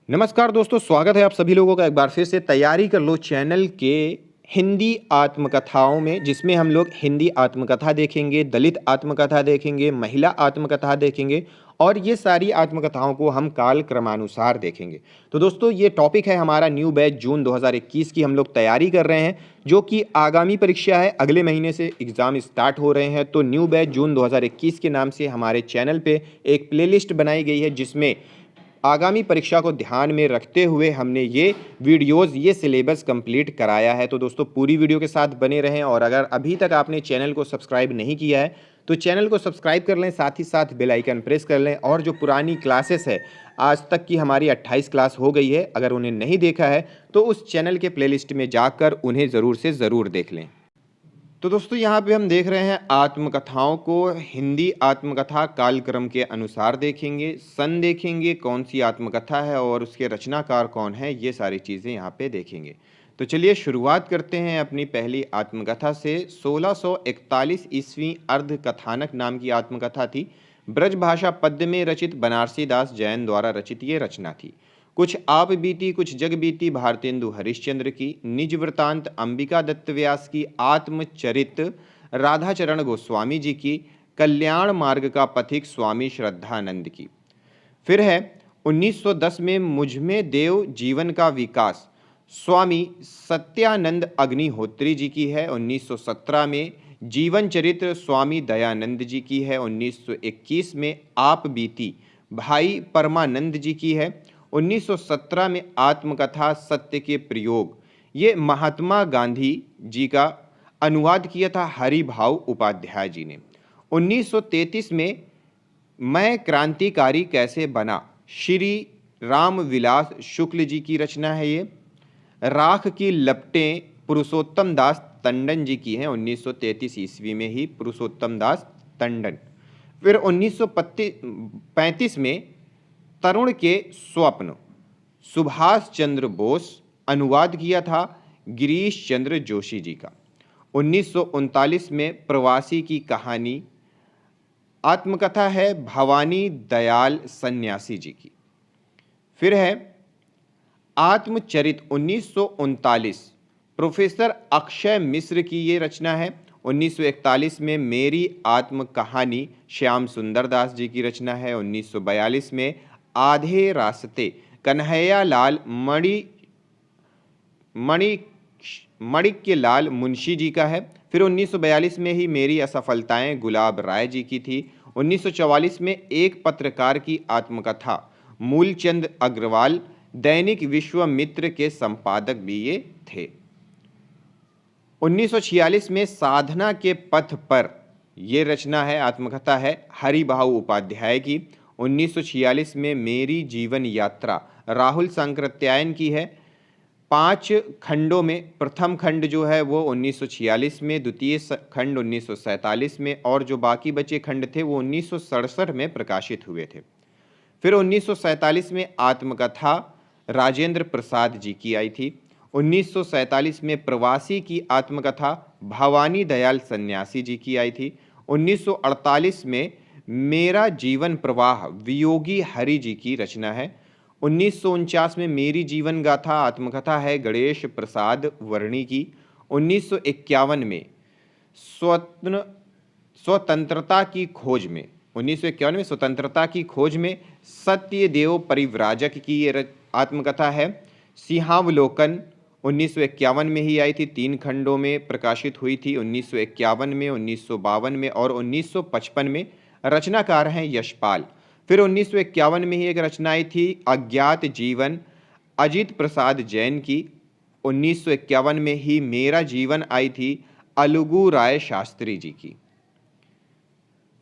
नमस्कार दोस्तों, स्वागत है आप सभी लोगों का एक बार फिर से तैयारी कर लो चैनल के हिंदी आत्मकथाओं में, जिसमें हम लोग हिंदी आत्मकथा देखेंगे, दलित आत्मकथा देखेंगे, महिला आत्मकथा देखेंगे और ये सारी आत्मकथाओं को हम काल क्रमानुसार देखेंगे। तो दोस्तों, ये टॉपिक है हमारा न्यू बैच जून 2021 की हम लोग तैयारी कर रहे हैं, जो कि आगामी परीक्षा है। अगले महीने से एग्ज़ाम स्टार्ट हो रहे हैं। तो न्यू बैच जून 2021 के नाम से हमारे चैनल पे एक प्लेलिस्ट बनाई गई है, जिसमें आगामी परीक्षा को ध्यान में रखते हुए हमने ये वीडियोस, ये सिलेबस कंप्लीट कराया है। तो दोस्तों, पूरी वीडियो के साथ बने रहें और अगर अभी तक आपने चैनल को सब्सक्राइब नहीं किया है तो चैनल को सब्सक्राइब कर लें, साथ ही साथ बेल आइकन प्रेस कर लें। और जो पुरानी क्लासेस है, आज तक की हमारी 28 क्लास हो गई है, अगर उन्हें नहीं देखा है तो उस चैनल के प्लेलिस्ट में जाकर उन्हें ज़रूर से ज़रूर देख लें। तो दोस्तों, यहाँ पे हम देख रहे हैं आत्मकथाओं को हिंदी आत्मकथा कालक्रम के अनुसार देखेंगे, सन देखेंगे, कौन सी आत्मकथा है और उसके रचनाकार कौन है, ये सारी चीज़ें यहाँ पे देखेंगे। तो चलिए शुरुआत करते हैं अपनी पहली आत्मकथा से। 1641 ईस्वी अर्धकथानक नाम की आत्मकथा थी। ब्रजभाषा पद्य में रचित बनारसी दास जैन द्वारा रचित ये रचना थी। कुछ आप बीती कुछ जग बीती भारतेंदु हरिश्चंद्र की, निज वृतांत अंबिका दत्त व्यास की, आत्मचरित राधाचरण गोस्वामी जी की, कल्याण मार्ग का पथिक स्वामी श्रद्धानंद की। फिर है 1910 में मुझमें देव जीवन का विकास स्वामी सत्यानंद अग्निहोत्री जी की है। 1917 में जीवन चरित्र स्वामी दयानंद जी की है। 1921 में आप बीती भाई परमानंद जी की है। 1917 में आत्मकथा सत्य के प्रयोग, ये महात्मा गांधी जी का अनुवाद किया था हरिभाव उपाध्याय जी ने। 1933 में मैं क्रांतिकारी कैसे बना, श्री राम विलास शुक्ल जी की रचना है ये। राख की लपटें पुरुषोत्तम दास टंडन जी की हैं। 1933 ईस्वी में ही पुरुषोत्तम दास टंडन। फिर 1935 में तरुण के स्वप्न सुभाष चंद्र बोस, अनुवाद किया था गिरीश चंद्र जोशी जी का। 1939 में प्रवासी की कहानी, आत्मकथा है भवानी दयाल सन्यासी जी की। फिर है आत्मचरित 1939, प्रोफेसर अक्षय मिश्र की ये रचना है। 1941 में मेरी आत्म कहानी श्याम सुंदर दास जी की रचना है। 1942 में आधे रास्ते कन्हैया लाल मणिक के लाल मुंशी जी का है। फिर 1942 में ही मेरी असफलताएं गुलाब राय जी की थी। 1944 में एक पत्रकार की आत्मकथा मूलचंद अग्रवाल, दैनिक विश्वामित्र के संपादक भी ये थे। 1946 में साधना के पथ पर, ये रचना है, आत्मकथा है हरिभाव उपाध्याय की। 1946 में मेरी जीवन यात्रा राहुल सांकृत्यायन की है। 5 खंडों में, प्रथम खंड जो है वो 1946 में, द्वितीय खंड 1947 में और जो बाकी बचे खंड थे वो 1967 में प्रकाशित हुए थे। फिर 1947 में आत्मकथा राजेंद्र प्रसाद जी की आई थी। 1947 में प्रवासी की आत्मकथा भवानी दयाल सन्यासी जी की आई थी। 1948 में मेरा जीवन प्रवाह वियोगी हरि जी की रचना है। 1949 में मेरी जीवन गाथा, आत्मकथा है गणेश प्रसाद वर्णी की। 1951 में स्वतंत्रता की खोज में, 1951 में स्वतंत्रता की खोज में सत्यदेव परिव्राजक की ये आत्मकथा है। सिंहावलोकन 1951 में ही आई थी, 3 खंडों में प्रकाशित हुई थी। 1951 में, 1952 में और 1955 में। रचनाकार हैं यशपाल। फिर 1951 में ही एक रचना आई थी अज्ञात जीवन, अजित प्रसाद जैन की। 1951 में ही मेरा जीवन आई थी अलगू राय शास्त्री जी की।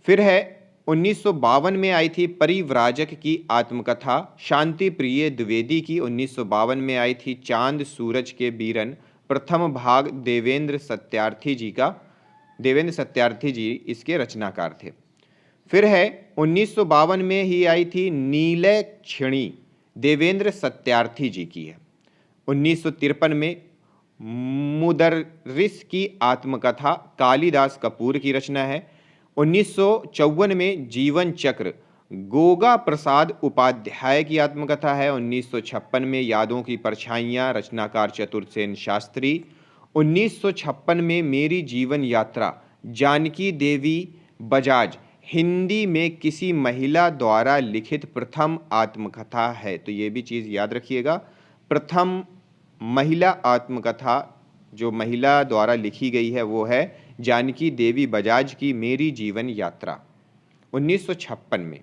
फिर है 1952 में आई थी परिव्राजक की आत्मकथा शांति प्रिय द्विवेदी की। 1952 में आई थी चांद सूरज के बीरन, प्रथम भाग देवेंद्र सत्यार्थी जी का। देवेंद्र सत्यार्थी जी इसके रचनाकार थे। फिर है 1952 में ही आई थी नीलय क्षणी, देवेंद्र सत्यार्थी जी की है। 1953 में मुदर्रिस की आत्मकथा कालिदास कपूर की रचना है। 1954 में जीवन चक्र गोगा प्रसाद उपाध्याय की आत्मकथा है 1956 में यादों की परछाइयाँ, रचनाकार चतुर्सेन शास्त्री। 1956 में मेरी जीवन यात्रा जानकी देवी बजाज हिंदी में किसी महिला द्वारा लिखित प्रथम आत्मकथा है। तो ये भी चीज़ याद रखिएगा, प्रथम महिला आत्मकथा जो महिला द्वारा लिखी गई है वो है जानकी देवी बजाज की मेरी जीवन यात्रा 1956 में।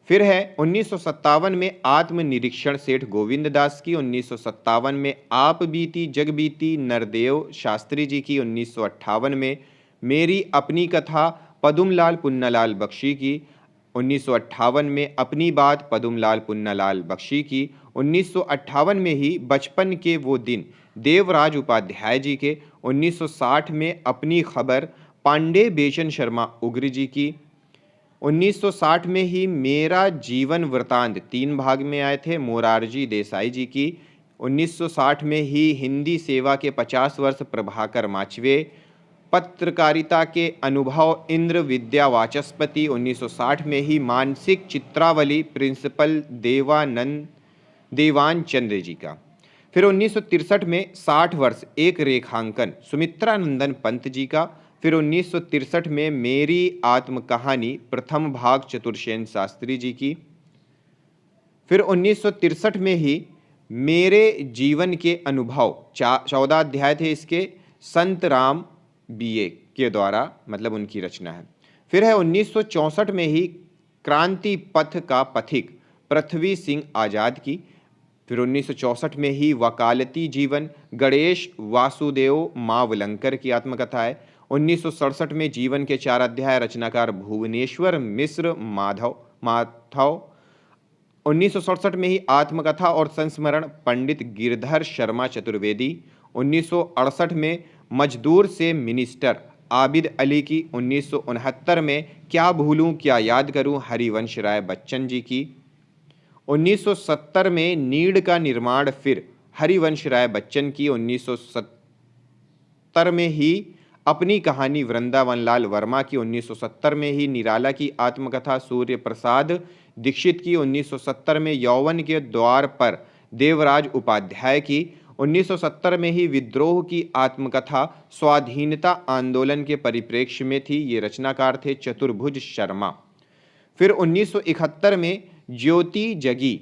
फिर है 1957 में आत्मनिरीक्षण सेठ गोविंद दास की। 1957 में आप बीती जग बीती नरदेव शास्त्री जी की। 1958 में मेरी अपनी कथा पदुमलाल पुन्नालाल बख्शी की। 1958 में अपनी बात पदुमलाल पुन्नालाल बख्शी की। 1958 में ही बचपन के वो दिन देवराज उपाध्याय जी के। 1960 में अपनी खबर पांडे बेचन शर्मा उग्र जी की। 1960 में ही मेरा जीवन वृतांत 3 भाग में आए थे मोरारजी देसाई जी की। 1960 में ही हिंदी सेवा के 50 वर्ष प्रभाकर माचवे। पत्रकारिता के अनुभव इंद्र विद्या वाचस्पति 1960 में ही मानसिक चित्रावली प्रिंसिपल देवान चंद्र जी का। फिर 1963 में 60 वर्ष एक रेखांकन सुमित्रानंदन पंत जी का। फिर 1963 में मेरी आत्मकहानी प्रथम भाग चतुर्सेन शास्त्री जी की। फिर 1963 में ही मेरे जीवन के अनुभव 14 अध्याय थे इसके, संत राम बीए के द्वारा मतलब उनकी रचना है। फिर है 1964 में ही क्रांति पथ का पथिक पृथ्वी सिंह आज़ाद की। फिर 1964 में ही वकालती जीवन गणेश वासुदेव मावलंकर की आत्मकथा है। 1967 में जीवन के 4 अध्याय रचनाकार भुवनेश्वर मिश्र माधव। 1967 में ही आत्मकथा और संस्मरण पंडित गिरधर शर्मा चतुर्वेदी। 1968 में मजदूर से मिनिस्टर आबिद अली की। 1969 में क्या भूलूं क्या याद करूं हरिवंश राय बच्चन जी की। 1970 में नीड़ का निर्माण फिर हरिवंश राय बच्चन की। 1970 में ही अपनी कहानी वृंदावन लाल वर्मा की। 1970 में ही निराला की आत्मकथा सूर्य प्रसाद दीक्षित की। 1970 में यौवन के द्वार पर देवराज उपाध्याय की। 1970 में ही विद्रोह की आत्मकथा स्वाधीनता आंदोलन के परिप्रेक्ष्य में थी, ये रचनाकार थे चतुर्भुज शर्मा। फिर 1971 में ज्योति जगी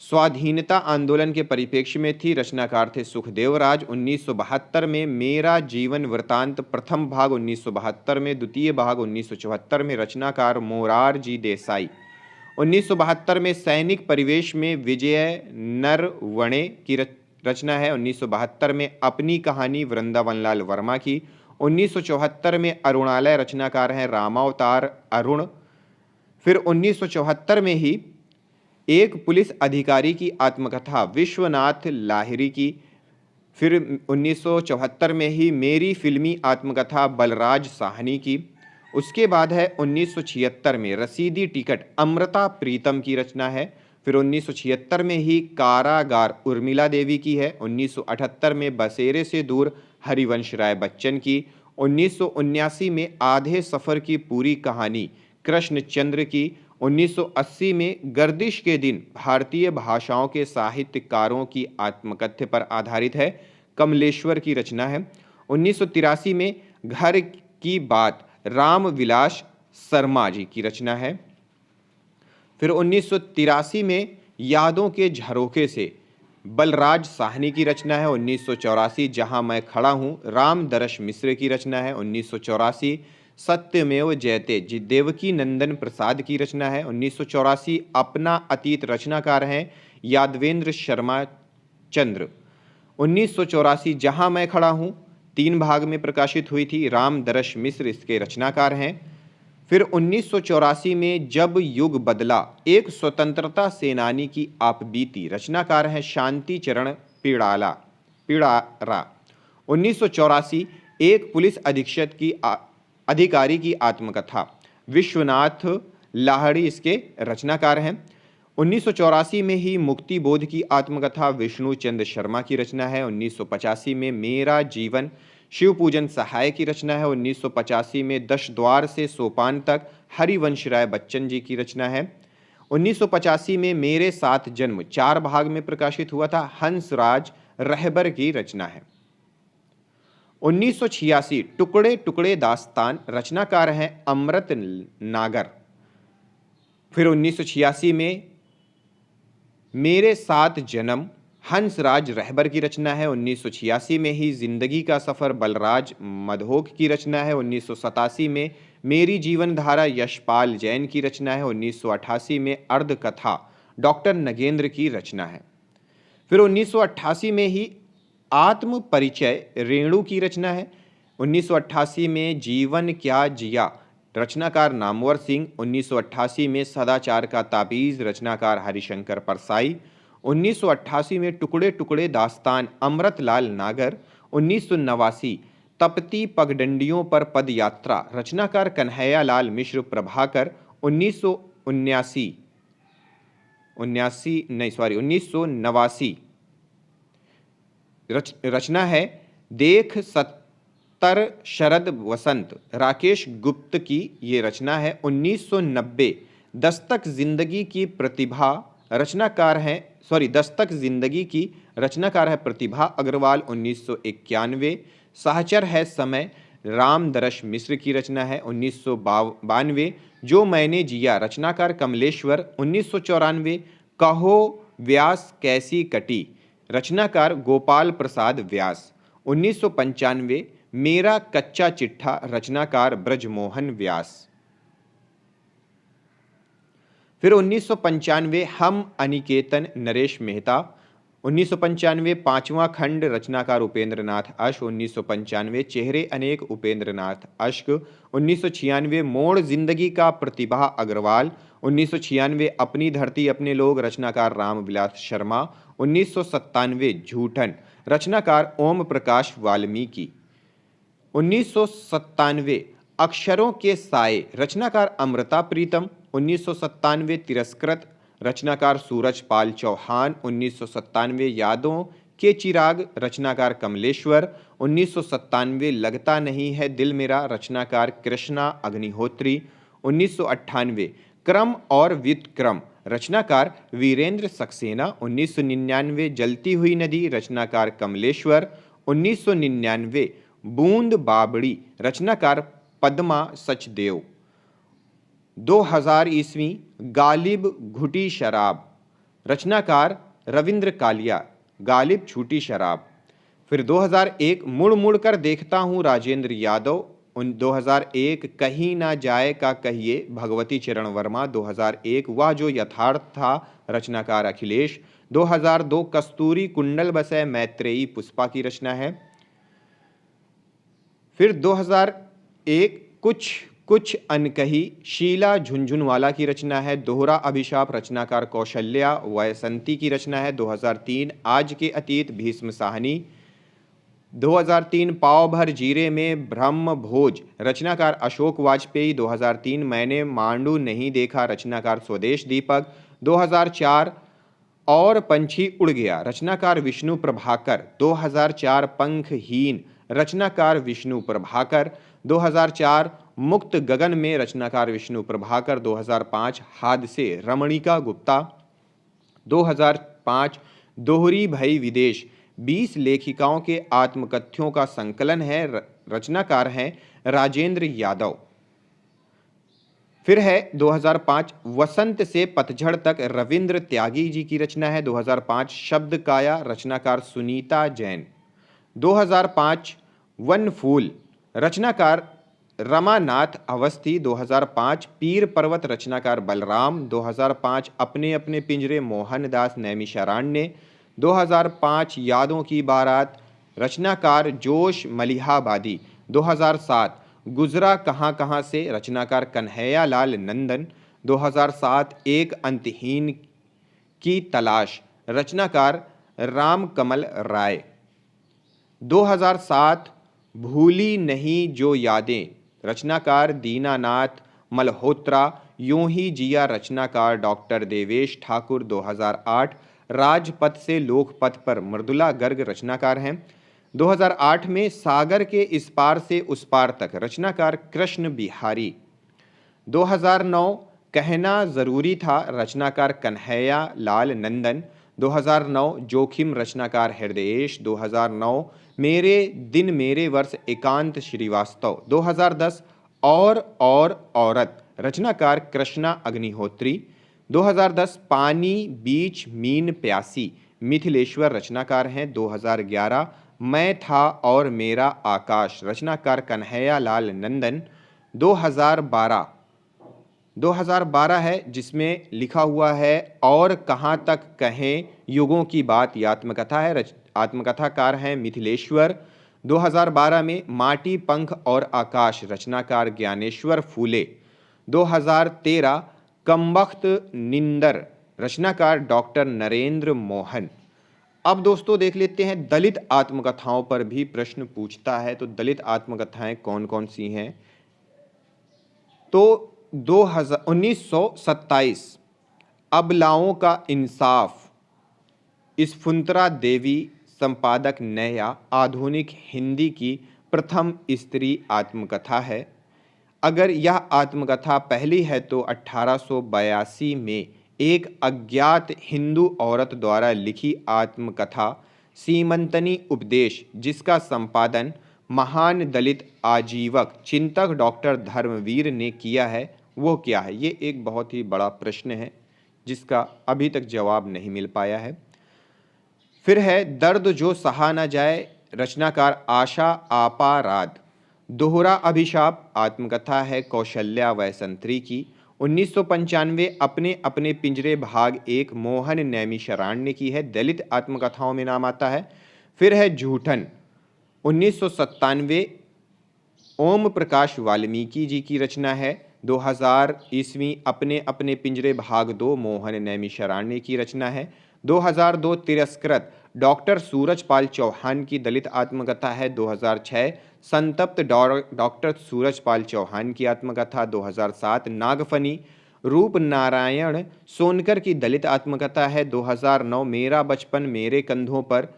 स्वाधीनता आंदोलन के परिप्रेक्ष्य में थी, रचनाकार थे सुखदेव राज। 1972 में मेरा जीवन वृतांत प्रथम भाग 1972 में, द्वितीय भाग 1974 में, रचनाकार मोरारजी देसाई। 1972 में सैनिक परिवेश में विजय नरवणे की रचना है। 1972 में अपनी कहानी वृंदावन लाल वर्मा की। 1974 में अरुणालय, रचनाकार हैं रामावतार अरुण। फिर 1974 में ही एक पुलिस अधिकारी की आत्मकथा विश्वनाथ लाहिरी की। फिर 1974 में ही मेरी फिल्मी आत्मकथा बलराज साहनी की। उसके बाद है 1976 में रसीदी टिकट अमृता प्रीतम की रचना है। फिर 1976 में ही कारागार उर्मिला देवी की है। 1978 में बसेरे से दूर हरिवंश राय बच्चन की। 1979 में आधे सफ़र की पूरी कहानी कृष्णचंद्र की। 1980 में गर्दिश के दिन भारतीय भाषाओं के साहित्यकारों की आत्मकथ्य पर आधारित है, कमलेश्वर की रचना है। 1983 में घर की बात रामविलास शर्मा जी की रचना है। फिर 1983 में यादों के झरोखे से बलराज साहनी की रचना है। 1984 जहां मैं खड़ा हूं रामदरश मिश्र की रचना है। 1984 सत्यमेव जयते जी देवकी नंदन प्रसाद की रचना है। 1984 अपना अतीत, रचनाकार हैं यादवेंद्र शर्मा चंद्र। 1984 जहां मैं खड़ा हूं 3 भाग में प्रकाशित हुई थी, रामदरश मिश्र इसके रचनाकार हैं। फिर 1984 में जब युग बदला एक स्वतंत्रता सेनानी की आप बीती, रचनाकार हैं शांति चरण पिड़ारा। 1984 एक पुलिस अधीक्षक की अधिकारी की आत्मकथा विश्वनाथ लाहिड़ी इसके रचनाकार हैं। 1984 में ही मुक्ति बोध की आत्मकथा विष्णु चंद्र शर्मा की रचना है। 1985 में मेरा जीवन शिव पूजन सहाय की रचना है। 1985 में 10 द्वार से सोपान तक हरिवंश राय बच्चन जी की रचना है। 1985 में मेरे साथ जन्म 4 भाग में प्रकाशित हुआ था, हंसराज रहबर की रचना है। 1986 टुकड़े टुकड़े दास्तान, रचनाकार हैं अमृत नागर। फिर 1986 में मेरे साथ जन्म हंसराज रहबर की रचना है। 1986 में ही जिंदगी का सफर बलराज मधोक की रचना है। 1987 में मेरी जीवन धारा यशपाल जैन की रचना है। 1988 में अर्ध कथा डॉक्टर नगेंद्र की रचना है। फिर 1988 में ही आत्म परिचय रेणु की रचना है। 1988 में जीवन क्या जिया, रचनाकार नामवर सिंह। 1988 में सदाचार का ताबीज, रचनाकार हरिशंकर परसाई। 1988 में टुकड़े टुकड़े दास्तान अमृतलाल नागर। 1989 तपती पगडंडियों पर पद यात्रा, रचनाकार कन्हैया लाल मिश्र प्रभाकर। 1989 रचना है देख सत्तर शरद वसंत, राकेश गुप्त की ये रचना है। 1990 दस्तक जिंदगी की प्रतिभा, दस्तक जिंदगी की रचनाकार है प्रतिभा अग्रवाल। 1991 सहचर है समय, रामदरश मिश्र की रचना है। 1992 जो मैंने जिया, रचनाकार कमलेश्वर। 1994 कहो व्यास कैसी कटी, रचनाकार गोपाल प्रसाद व्यास। 1995 मेरा कच्चा चिट्ठा, रचनाकार ब्रजमोहन व्यास। फिर 1995 हम अनिकेतन नरेश मेहता। 1995 पांचवा खंड, रचनाकार उपेंद्र नाथ अश्क। 1995 चेहरे अनेक, उपेंद्र नाथ अश्क। 1996 मोड़ जिंदगी का, प्रतिभा अग्रवाल। 1996 अपनी धरती अपने लोग, रचनाकार रामविलास शर्मा। 1997 झूठन, रचनाकार ओम प्रकाश वाल्मीकि। 1997 अक्षरों के साए, रचनाकार अमृता प्रीतम। 1997 तिरस्कृत, रचनाकार सूरज पाल चौहान। 1997 यादों के चिराग, रचनाकार कमलेश्वर। 1997 लगता नहीं है दिल मेरा, रचनाकार कृष्णा अग्निहोत्री। 1998 क्रम और व्युत्क्रम, रचनाकार वीरेंद्र सक्सेना। 1999 जलती हुई नदी, रचनाकार कमलेश्वर। 1999 बूंद बाबड़ी, रचनाकार पद्मा सचदेव। 2000 ईस्वी गालिब घुटी शराब, रचनाकार रविंद्र कालिया, गालिब छूटी शराब। फिर 2001 मुड़ मुड़ कर देखता हूँ, राजेंद्र यादव। 2001 कहीं ना जाए का कहिए, भगवती चरण वर्मा। 2001 वह जो यथार्थ था, रचनाकार अखिलेश। 2002 कस्तूरी कुंडल बसे, मैत्रेयी पुष्पा की रचना है। फिर 2001 कुछ कुछ अनकही, शीला झुंझुनवाला की रचना है। दोहरा अभिशाप, रचनाकार कौशल्या वयसंती की रचना है। 2003 आज के अतीत, भीष्म साहनी। 2003 पाव भर जीरे में ब्रह्म भोज, रचनाकार अशोक वाजपेयी। 2003 मैंने मांडू नहीं देखा, रचनाकार स्वदेश दीपक। 2004 और पंछी उड़ गया, रचनाकार विष्णु प्रभाकर। 2004 पंखहीन, रचनाकार विष्णु प्रभाकर। 2004 मुक्त गगन में, रचनाकार विष्णु प्रभाकर। 2005 हादसे, रमणिका गुप्ता। 2005 दोहरी भई विदेश, 20 लेखिकाओं के आत्मकथ्यों का संकलन है, रचनाकार हैं राजेंद्र यादव। फिर है 2005 वसंत से पतझड़ तक, रविंद्र त्यागी जी की रचना है। 2005 शब्द काया, रचनाकार सुनीता जैन। 2005 वन फूल, रचनाकार रमानाथ अवस्थी। 2005 पीर पर्वत, रचनाकार बलराम। 2005 अपने अपने पिंजरे, मोहनदास नैमिषारण्य। 2005 यादों की बारात, रचनाकार जोश मलिहाबादी। 2007 गुजरा कहाँ कहाँ से, रचनाकार कन्हैया लाल नंदन। 2007 एक अंतहीन की तलाश, रचनाकार राम कमल राय। 2007 भूली नहीं जो यादें, रचनाकार दीनानाथ मल्होत्रा। यूं ही जिया, रचनाकार डॉक्टर देवेश ठाकुर। 2008 राजपथ से लोकपथ पर, मृदुला गर्ग रचनाकार हैं। 2008 में सागर के इस पार से उस पार तक, रचनाकार कृष्ण बिहारी। 2009 कहना ज़रूरी था, रचनाकार कन्हैया लाल नंदन। 2009 जोखिम, रचनाकार हृदयेश। 2009 मेरे दिन मेरे वर्ष, एकांत श्रीवास्तव। 2010 और औरत, रचनाकार कृष्णा अग्निहोत्री। 2010 पानी बीच मीन प्यासी, मिथिलेश्वर रचनाकार हैं। 2011 मैं था और मेरा आकाश, रचनाकार कन्हैया लाल नंदन। 2012 है जिसमें लिखा हुआ है और कहाँ तक कहें युगों की बात, ये आत्मकथा है, आत्मकथाकार हैं मिथिलेश्वर। 2012 में माटी पंख और आकाश, रचनाकार ज्ञानेश्वर फूले। 2013 कमबख्त निंदर, रचनाकार डॉक्टर नरेंद्र मोहन। अब दोस्तों देख लेते हैं, दलित आत्मकथाओं पर भी प्रश्न पूछता है, तो दलित आत्मकथाएं कौन कौन सी हैं। तो 1927 अबलाओं का इंसाफ, स्फुंतरा देवी, संपादक नया, आधुनिक हिंदी की प्रथम स्त्री आत्मकथा है। अगर यह आत्मकथा पहली है तो 1882 में एक अज्ञात हिंदू औरत द्वारा लिखी आत्मकथा सीमंतनी उपदेश, जिसका संपादन महान दलित आजीवक चिंतक डॉक्टर धर्मवीर ने किया है, वो क्या है? ये एक बहुत ही बड़ा प्रश्न है जिसका अभी तक जवाब नहीं मिल पाया है। फिर है दर्द जो सहा न जाए, रचनाकार आशा आपाराद। दोहरा अभिशाप आत्मकथा है कौशल्या वैसंत्री की। 1995 अपने अपने पिंजरे भाग 1 मोहन नैमिषारण्य ने की है, दलित आत्मकथाओं में नाम आता है। फिर है झूठन, 1997 ओम प्रकाश वाल्मीकि जी की रचना है। 2000 ईस्वी अपने अपने पिंजरे भाग 2 मोहन नैमिषारण्य की रचना है। 2002 तिरस्कृत डॉक्टर सूरजपाल चौहान की दलित आत्मकथा है। 2006 संतप्त डॉक्टर सूरजपाल चौहान की आत्मकथा। 2007 नागफनी रूप नारायण सोनकर की दलित आत्मकथा है। 2009 मेरा बचपन मेरे कंधों पर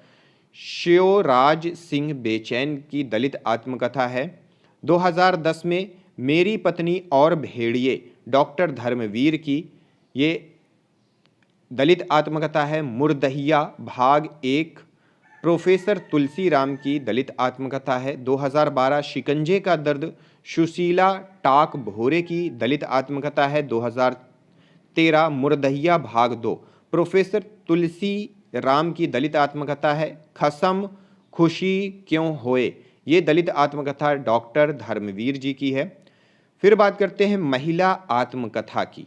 शिवराज सिंह बेचैन की दलित आत्मकथा है। 2010 में मेरी पत्नी और भेड़िए डॉक्टर धर्मवीर की ये दलित आत्मकथा है। मुर्दहिया भाग 1 प्रोफेसर तुलसीराम की दलित आत्मकथा है। 2012 शिकंजे का दर्द सुशीला टाक भोरे की दलित आत्मकथा है। 2013 मुर्दहिया भाग 2 प्रोफेसर तुलसी राम की दलित आत्मकथा है। खसम खुशी क्यों होए, ये दलित आत्मकथा डॉक्टर धर्मवीर जी की है। फिर बात करते हैं महिला आत्मकथा की।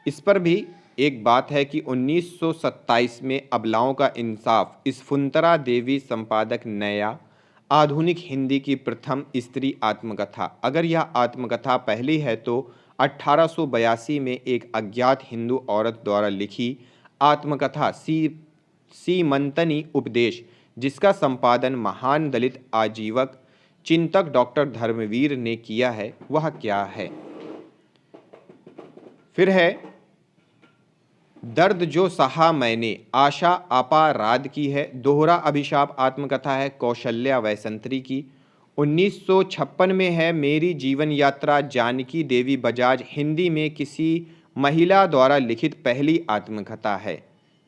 इस पर भी एक बात है कि 1927 में अबलाओं का इंसाफ, स्फुंतरा देवी, संपादक नया, आधुनिक हिंदी की प्रथम स्त्री आत्मकथा। अगर यह आत्मकथा पहली है तो 1882 में एक अज्ञात हिंदू औरत द्वारा लिखी आत्मकथा सीमंतनी उपदेश, जिसका संपादन महान दलित आजीवक चिंतक डॉक्टर धर्मवीर ने किया है, वह क्या है? फिर है दर्द जो सहा मैंने, आशा आपाराद की है। दोहरा अभिशाप आत्मकथा है कौशल्या वैसंत्री की। 1956 में है मेरी जीवन यात्रा, जानकी देवी बजाज, हिंदी में किसी महिला द्वारा लिखित पहली आत्मकथा है।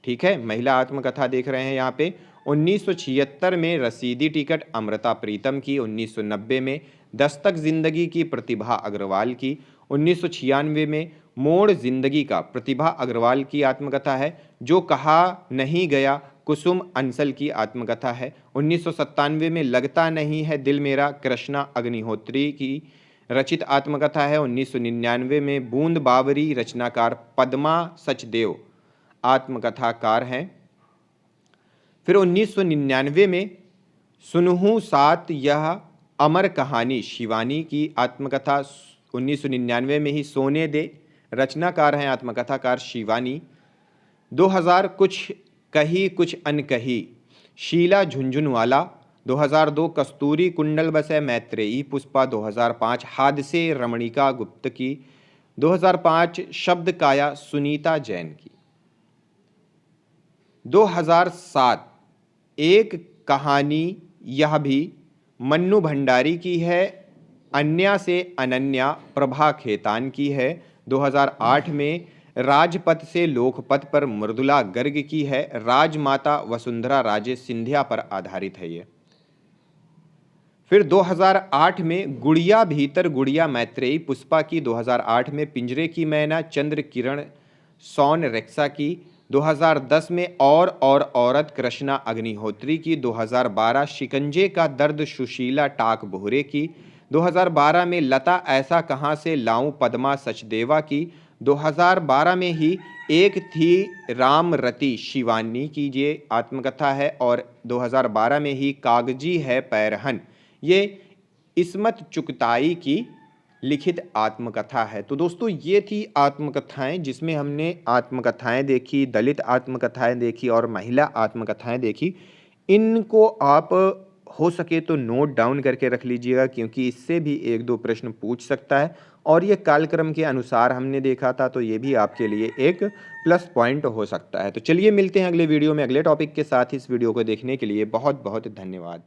ठीक है, महिला आत्मकथा देख रहे हैं यहाँ पे। 1976 में रसीदी टिकट अमृता प्रीतम की। 1990 में दस्तक जिंदगी की प्रतिभा अग्रवाल की। 1996 में मोड़ जिंदगी का प्रतिभा अग्रवाल की आत्मकथा है। जो कहा नहीं गया कुसुम अंसल की आत्मकथा है। 1997 में लगता नहीं है दिल मेरा कृष्णा अग्निहोत्री की रचित आत्मकथा है। 1999 में बूंद बावरी, रचनाकार पद्मा सचदेव आत्मकथाकार हैं। फिर 1999 में सुनहु सात यह अमर कहानी, शिवानी की आत्मकथा 1999 में ही सोने दे, रचनाकार हैं आत्मकथाकार शिवानी। 2000 कुछ कही कुछ अनकही, शीला झुंझुनवाला। 2002 कस्तूरी कुंडल बसे, मैत्रेयी पुष्पा। 2005 हादसे, रमणिका गुप्त की। 2005 शब्द काया, सुनीता जैन की। 2007 एक कहानी, यह भी मन्नू भंडारी की है। अन्या से अनन्या प्रभा खेतान की है। 2008 में राजपथ से लोकपथ पर मृदुला गर्ग की है। राजमाता वसुंधरा राजे सिंधिया पर आधारित है ये। फिर 2008 में गुड़िया भीतर गुड़िया मैत्रेयी पुष्पा की। 2008 में पिंजरे की मैना चंद्र किरण सौन रेक्सा की। 2010 में और औरत कृष्णा अग्निहोत्री की। 2012 शिकंजे का दर्द सुशीला टाक बोहरे की। 2012 में लता ऐसा कहाँ से लाऊं पद्मा सचदेवा की। 2012 में ही एक थी रामरती शिवानी की ये आत्मकथा है। और 2012 में ही कागजी है पैरहन, ये इस्मत चुगताई की लिखित आत्मकथा है। तो दोस्तों ये थी आत्मकथाएं, जिसमें हमने आत्मकथाएं देखी, दलित आत्मकथाएं देखी और महिला आत्मकथाएं देखी। इनको आप हो सके तो नोट डाउन करके रख लीजिएगा, क्योंकि इससे भी एक दो प्रश्न पूछ सकता है और ये कालक्रम के अनुसार हमने देखा था, तो ये भी आपके लिए एक प्लस पॉइंट हो सकता है। तो चलिए मिलते हैं अगले वीडियो में अगले टॉपिक के साथ। इस वीडियो को देखने के लिए बहुत बहुत धन्यवाद।